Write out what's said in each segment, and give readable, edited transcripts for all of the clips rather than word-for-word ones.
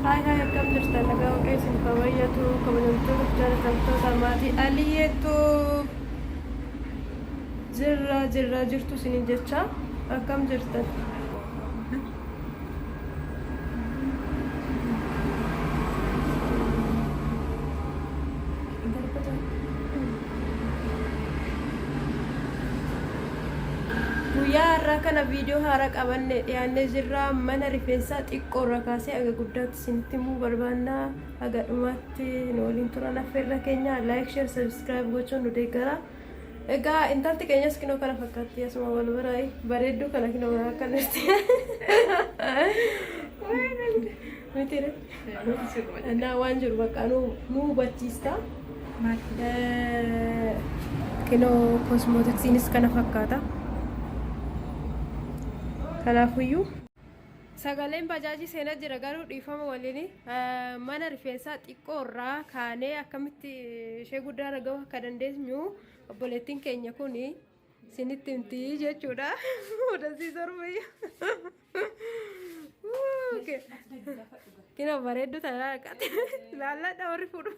هاي هاي كم جرت لقى وكيس كويتو كبنتو جرت توتا ماتي اليتو جرا جرتو سنين جتشا كم جرت guyyaa irraa kana viidiyoo haaraa qabanne dhiyaannee jirra mana rifeensaa xiqqoo irraa kaasee aga guddaatti isinitti himuu barbaanna aga dhumaatti nu waliin turan affeerra keenya laayik sheer sabskiraayib gochuun nu deeggara egaa intalti keenyas kinoo kana fakkaatti asuma wal biraay bareedduu kana kinoo biraa akkanatti mitire naa waan jiru bakka nu hubachiista kinoo kosmootiksiinis kana fakkaata kanaafuu sagaleen bajaajii seenaa jira garuu dhiifama waliin mana rifeensaa xiqqoo irraa kaanee akkamitti ishee guddaa argamu akka dandeessu obboleettiin keenya kun isinitti himti jechuudha. Odasii sorbayya kina bareeddu tana argate laalladha warri fuudhu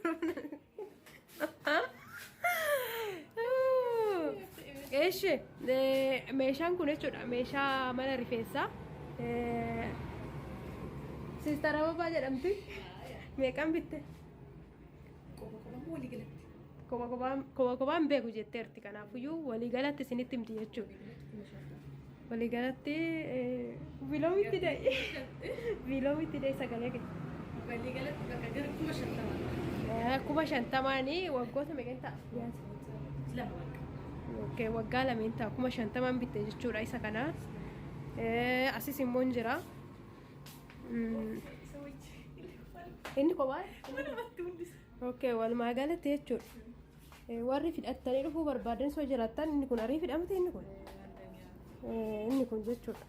eeshe meeshaan kun jechuudha meeshaa mana rifeensaa sister Ababa jedhamti meeqan bitte kophaan beeku jetteerti kanaafuyyuu waliigalatti isinitti himti jechuudha waliigalatti viiloomitti dee sagalee kee waliigalatti bakka gara 50,000 waggoota meeqan ta'a okay waggaa lameen ta'a 50,000 bitte jechuudha isa kana asis immoo jira inni kophaa okay walumaa galatti jechuudha warri fidhattanii dhufuu barbaadan soo jiraattan inni kun arii fidhamte inni kun jechuudha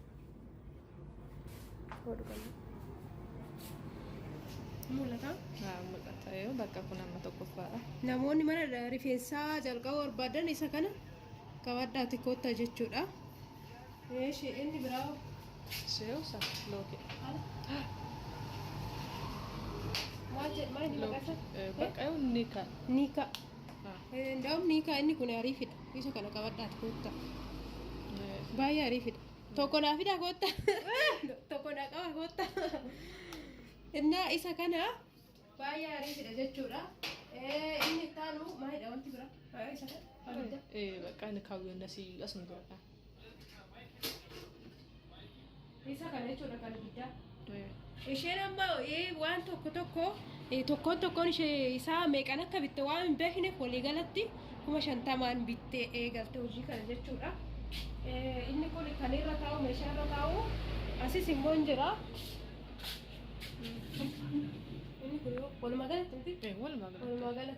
mul'ata yoo bakka kun amma tokkoffaadha namoonni mana rifeensaa jalqaba barbaadan isa kana kabadhaati kotta jechuudha inni biraa seosa looke bakka yoo nika ndaam nika inni kun ariifidha isa kana kabadhaati kotta baay'ee ariifidha tokko naa fida kotta tokko naa qaba kotta inna isa kana baay'ee ariifidha jechuudha inni taanu maalidha wanti bira isa kana bakka inni kaawwee nasi asuma jira isa kana jechuudha kana guddaa isheen amma waan tokkoon ishee isaa meeqan akka bitte waan hin beekneef waliigalatti 50,000 bittee eegalte hojii kana jechuudha inni kun kan irra taa'u meeshaa irra taa'u asis immoo jira ini kun walumaa galatti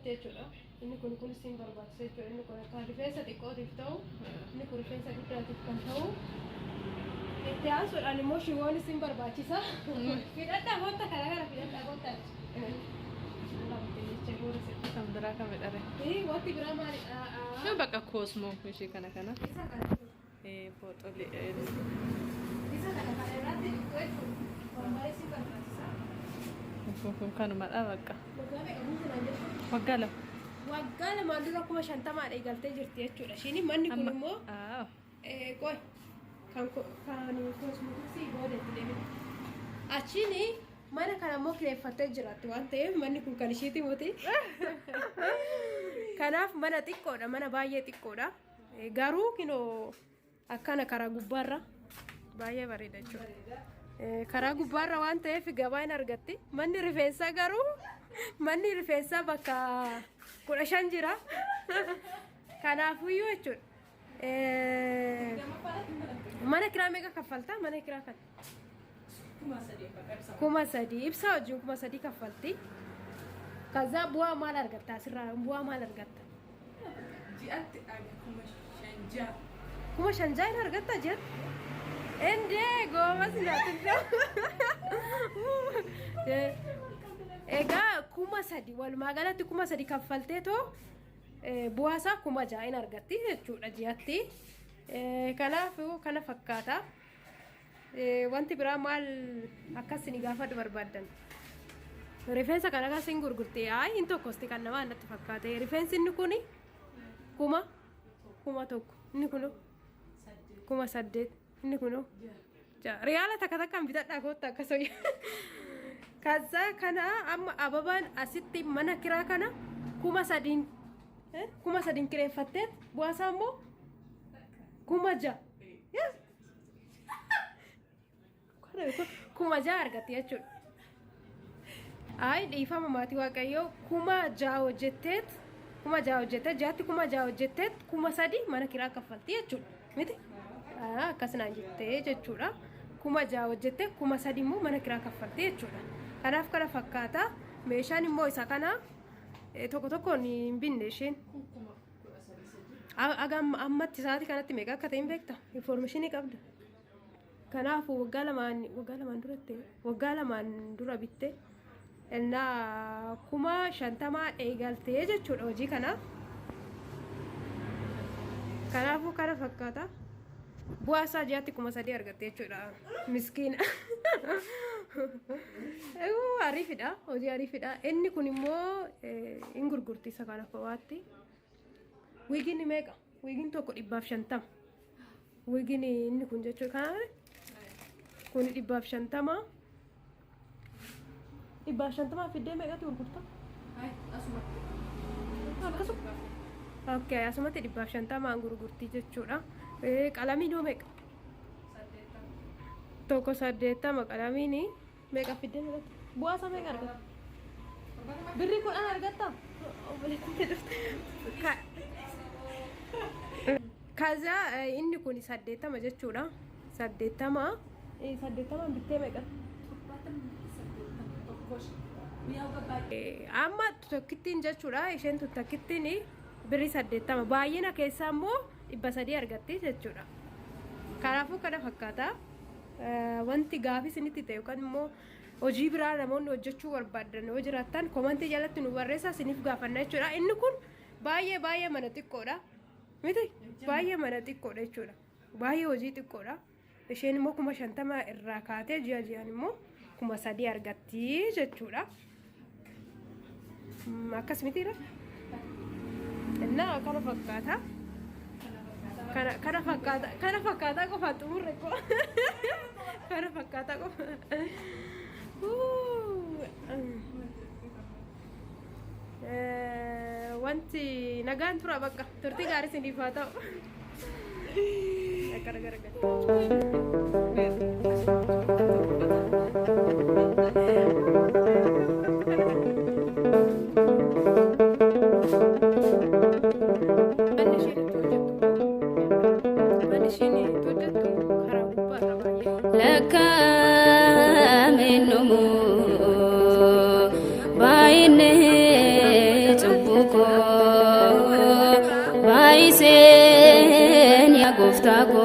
jechuudha inni kun siin barbaachisa jechuudha inni kun kan rifeensa xiqqootiif ta'u inni kun rifeensa guddaatiif kan ta'u itti aansuudhaan immoo shiwoon siin barbaachisa fidhadhaa goota karaa fidhadhaa goota kan biraa kam jedhare wanti biraa maalidha yoo bakka koosmoo ishee kana fooxolee isa kana irratti waan siin barbaachisa kanumadha bakka waggaa lamaan dura 50,000 eegaltee jirti jechuudha isheen manni kun immoo qoy kan kosmootiksii boodetti deemee achiin mana kana immoo kireeffattee jiraatti waan ta'eef manni kun kan isheeti moti kanaaf mana xiqqoodha mana baay'ee xiqqoodha garuu kinoo akkana karaa gubbaarra baay'ee bareeda jechuudha karaa gubbaarra waan ta'eef gabaa hin argatti manni rifeensaa garuu manni rifeensaa bakka 15 jira kanaafuyyuu jechuudha mana kiraa meeqa kaffalta mana kiraa kan 3,000 ibsaa wajjin 3,000 kaffalti kaza bu'aa maal argatta asirraa bu'aa maal argatta ji'atti 5,000 argatta ji'atti ende gomas natinda egaa 3,000 walumaa galatti 3,000 kaffaltee too bu'aasaa 6,000 argatti jechuudha ji'atti kanaaf kana fakkaata wanti biraa maal akkasini gaafadhu barbaadan Rifeensa kana kan sin gurgurtee hin tokkosti kan nama natti fakkaate. Rifeensi inni kuni kuma tokko inni kun 8,000 inni kun riyaala takka takkaan bitadhaa koottaa akkasuma. Kaza kana amma ababaan asitti mana kiraa kana 3,000 kireeffattee bu'aasaa immoo 6,000. 6,000 argatti jechuudha. Dhiifama maatii waaqayyoo 6,000 hojjetteet 6,000 hojjetteet 3,000 mana kiraa kaffalti jechuudha. Miti akkasnaan jettee jechuudha. 6,000 hojjettee 3,000 immoo mana kiraa kaffalti jechuudha. Kanaaf kana fakkaata. Meeshaan immoo isa kana tokko tokkoon hin binne isheen. Ammatti sa'aatii kanatti meeqa akka ta'e hin beekta? Informationii qabda. Kanaafuu waggaa lamaan dura bitte. Innaa 50,000 eegaltee jechuudha hojii kana. Kanaafuu kana fakkaata. Bu'aasaa ji'aatti 3,000 argatte jechuudha. Miskiina. Ariifidha. Hojii ariifidha. Inni kun immoo hin gurgurti isa kana fawaatti. Wiigiin meeqa? Wiigiin tokko 150. Wiigiin inni kun jechuudha kana. Kun 150. 150 fidee meeqatti gurgurta? Akkasuma. Okay, asumatti 150 gurgurti jechuudha. Qalamiin hoo meeqa? Tokko 80 qalamiin meeqa fidee meeqatti? Bu'aasaa meeqa argatta? Birrii 10 argatta? Kaza inni kun 80 jechuudha. 80 bittee meeqatti? Amma tokkittiin jechuudha. Isheen tokkittiin birrii 80 baay'ina keessaa immoo 300 argatti jechuudha. Kanaafuu kana fakkaata. Wanti gaafii isinitti ta'e yookaan immoo hojii biraa namoonni hojjechuu barbaadan yoo jiraattan komantii jalatti nu barreessaa isiniif gaafanna jechuudha. Inni kun baay'ee mana xiqqoodha. Miti baay'ee mana xiqqoodha jechuudha. Baay'ee hojii xiqqoodha. Isheen immoo 50,000 irraa kaatee ji'aan immoo 3,000 argatti jechuudha. Akkas mitiidha. Innaa kana fakkaata. Kana fakkaata qofa xumurre ko. Kana fakkaata qofa. Wanti nagaan tura bakka turtii gaarii isiniif haa ta'u. Laka minumu baine tubuko baisen ya gofta ko